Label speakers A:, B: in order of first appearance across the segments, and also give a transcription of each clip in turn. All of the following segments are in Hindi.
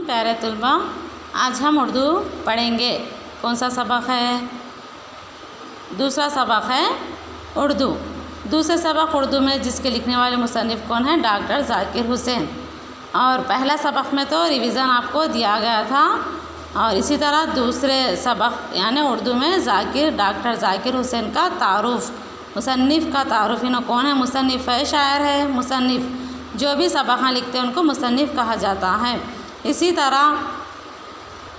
A: प्यारे तलबा, आज हम उर्दू पढ़ेंगे। कौन सा सबक है? दूसरा सबक है उर्दू। दूसरे सबक उर्दू में जिसके लिखने वाले मुसन्निफ़ कौन है? डॉक्टर ज़ाकिर हुसैन। और पहला सबक में तो रिवीज़न आपको दिया गया था, और इसी तरह दूसरे सबक यानी उर्दू में डॉक्टर ज़ाकिर हुसैन का तारुफ़, मुसन्निफ़ का तारुफ़। इन्हों कौन है? मुसन्निफ़ है, शायर है, मुसन्निफ़। जो भी सबक लिखते हैं उनको मुसन्निफ़ कहा जाता है। इसी तरह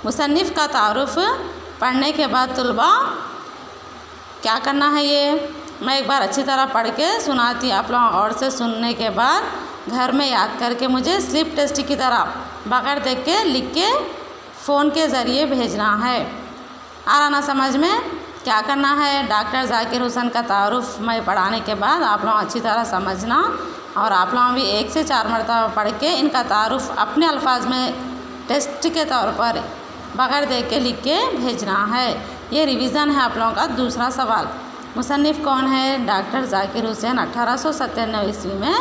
A: मुसन्निफ़ का तारुफ़ पढ़ने के बाद तलबा क्या करना है, ये मैं एक बार अच्छी तरह पढ़ के सुनाती आप लोग, और से सुनने के बाद घर में याद करके मुझे स्लिप टेस्ट की तरह बगैर देख के लिख के फ़ोन के ज़रिए भेजना है। आ रहा ना समझ में? क्या करना है? डॉक्टर ज़ाकिर हुसैन का तारुफ़ मैं पढ़ाने के बाद आप लोग अच्छी तरह समझना, और आप लोग भी 1 से 4 मरतबा पढ़ के इनका तारुफ़ अपने अल्फाज में टेस्ट के तौर पर बगैर देख के लिख के भेजना है। ये रिवीज़न है आप लोगों का। दूसरा सवाल, मुसन्निफ़ कौन है? डॉक्टर ज़ाकिर हुसैन 1897 ईस्वी में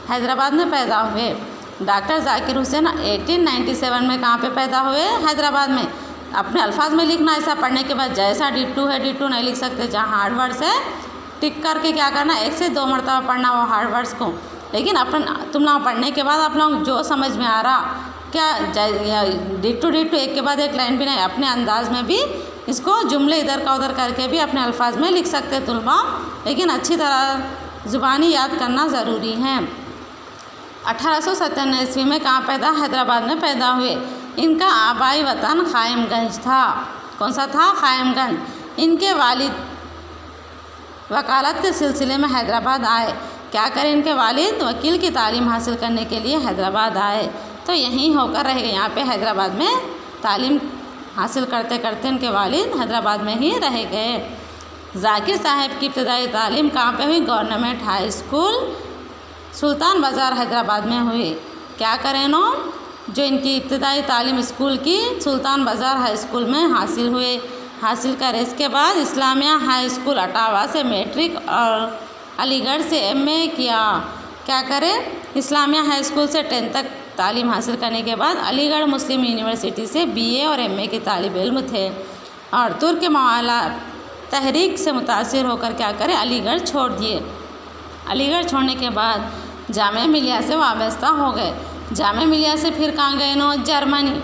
A: हैदराबाद में पैदा हुए। डॉक्टर ज़ाकिर हुसैन 1897 में कहाँ पे पैदा हुए? हैदराबाद में। अपने अल्फाज में लिखना, ऐसा पढ़ने के बाद जैसा D2 है D2 नहीं लिख सकते। जहाँ हार्ड वर्ड्स है टिक करके क्या करना, 1 से 2 मरतबा पढ़ना वो हार्ड वर्ड्स को। लेकिन तुम लोग पढ़ने के बाद आप लोग जो समझ में आ रहा, क्या D2 एक के बाद एक लाइन भी नहीं, अपने अंदाज में भी इसको जुमले इधर का उधर करके भी अपने अल्फाज में लिख सकते तुलबा, लेकिन अच्छी तरह ज़ुबानी याद करना ज़रूरी है। 1897 ईस्वी में कहाँ पैदा? हैदराबाद में पैदा हुए। इनका आबाई वतन ख़ाइमगंज था। कौन सा था? ख़ाइमगंज। इनके वालिद वकालत के सिलसिले में हैदराबाद आए। क्या करें? इनके वालिद वकील की तालीम हासिल करने के लिए हैदराबाद आए, तो यहीं होकर रह गए। यहाँ पे हैदराबाद में तालीम हासिल करते करते इनके वालिद हैदराबाद में ही रह गए। ज़ाकिर साहब की इब्तदाई तालीम कहाँ पे हुई? गवर्नमेंट हाई स्कूल सुल्तान बाज़ार हैदराबाद में हुई। क्या करें नो? जो इनकी इब्तदाई तालीम स्कूल की सुल्तान बाज़ार हाई स्कूल में हासिल करे। इसके बाद इस्लामिया हाई स्कूल अटावा से मैट्रिक और अलीगढ़ से MA किया। क्या करें? इस्लामिया हाई स्कूल से 10th तक तालीम हासिल करने के बाद अलीगढ़ मुस्लिम यूनिवर्सिटी से BA और MA के तालिब इल्म थे, और तुर्क मवाला तहरीक से मुतासिर होकर क्या करें? अलीगढ़ छोड़ दिए। अलीगढ़ छोड़ने के बाद जामिया मिलिया से वाबस्ता हो गए। जामिया मिलिया से फिर कहाँ गए नो? जर्मनी।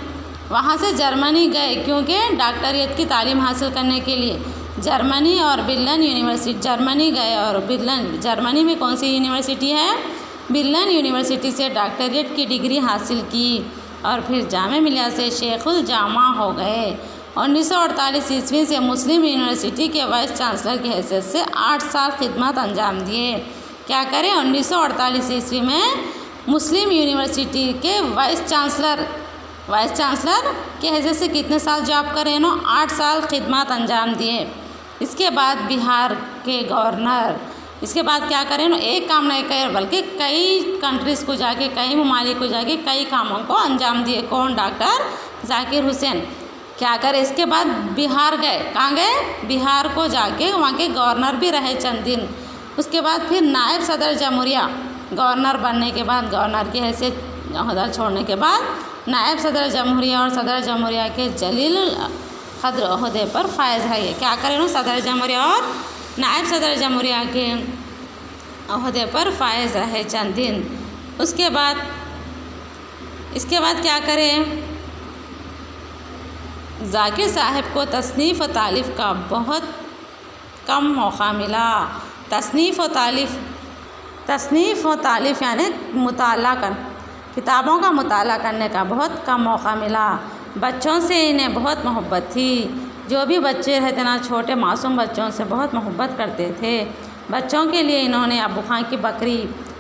A: वहाँ से जर्मनी गए, क्योंकि डॉक्टरियत की तालीम हासिल करने के लिए जर्मनी और बिर्लिन यूनिवर्सिटी जर्मनी गए। और जर्मनी में कौन सी यूनिवर्सिटी है? बिर्लिन यूनिवर्सिटी से डॉक्टरेट की डिग्री हासिल की, और फिर जामिया मिलिया से शेखुल जामा हो गए। 1948 ईस्वी से मुस्लिम यूनिवर्सिटी के वाइस चांसलर की हैसियत से 8 साल खिदमत अंजाम दिए। क्या करें? 1948 ईस्वी में मुस्लिम यूनिवर्सिटी के वाइस चांसलर की हैसियत से कितने साल जॉब करें नो? 8 साल खिदमत अंजाम दिए। इसके बाद बिहार के गवर्नर। इसके बाद क्या करें नो? एक काम नहीं करे, बल्कि कई कंट्रीज़ को जाके, कई ममालिक को जाके कई कामों को अंजाम दिए। कौन? डॉक्टर ज़ाकिर हुसैन। क्या करे? इसके बाद बिहार गए। कहाँ गए? बिहार को जाके वहाँ के गवर्नर भी रहे चंद दिन। उसके बाद फिर नायब सदर जमहूरिया, गवर्नर बनने के बाद, गवर्नर की हैसियत ओहदा छोड़ने के बाद नायब सदर जमहूरिया और सदर जमहूरिया के जलील क़द्र ओहदे पर फायज रहे। क्या करें नो? सदर जमहूरिया और नायब सदर जमहूरिया के ओहदे पर फायज रहे चंद दिन। इसके बाद क्या करें? ज़ाकिर साहब को तसनीफ़ और तालीफ़ का बहुत कम मौका मिला। तसनीफ़ और तालीफ़ यानी मुताला कर, किताबों का मुताला करने का बहुत कम मौका मिला। बच्चों से इन्हें बहुत मोहब्बत थी। जो भी बच्चे रहते ना, छोटे मासूम बच्चों से बहुत मोहब्बत करते थे। बच्चों के लिए इन्होंने अबू खां की बकरी,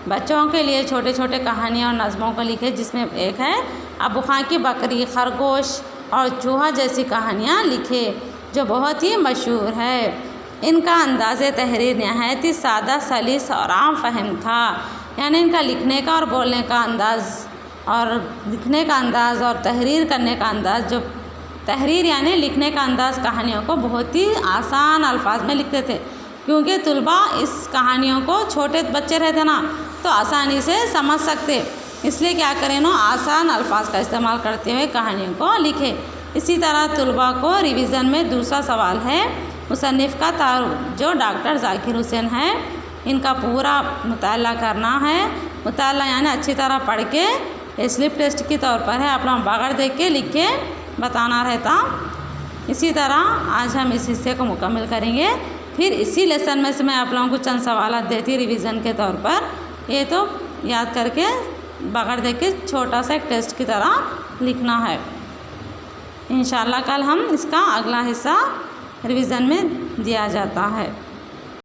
A: बच्चों के लिए छोटे छोटे कहानियाँ और नज़मों को लिखे, जिसमें एक है अबू खां की बकरी, खरगोश और चूहा जैसी कहानियाँ लिखे, जो बहुत ही मशहूर है। इनका अंदाज़ तहरीर नहायत ही सादा, सलीस और आम फहम था। यानी इनका लिखने का और बोलने का अंदाज़, और लिखने का अंदाज़ और तहरीर करने का अंदाज़, जो तहरीर यानी लिखने का अंदाज़, कहानियों को बहुत ही आसान अल्फाज में लिखते थे। क्योंकि तुलबा इस कहानियों को छोटे बच्चे रहते ना, तो आसानी से समझ सकते। इसलिए क्या करें ना, आसान अल्फाज का इस्तेमाल करते हुए कहानियों को लिखें। इसी तरह तलबा को रिवीज़न में दूसरा सवाल है, मुसन्निफ़ का तारुफ जो डॉक्टर ज़ाकिर हुसैन है, इनका पूरा मुताला करना है। मुताला यानी अच्छी तरह पढ़ के स्लिप टेस्ट के तौर पर है, आप लोग बगैर देख के लिख के बताना रहता। इसी तरह आज हम इस हिस्से को मुकम्मल करेंगे। फिर इसी लेसन में से मैं आप लोगों को चंद सवाल देती रिवीज़न के तौर पर, ये तो याद करके बगैर देख के छोटा सा एक टेस्ट की तरह लिखना है। इंशाल्लाह कल हम इसका अगला हिस्सा रिवीज़न में दिया जाता है।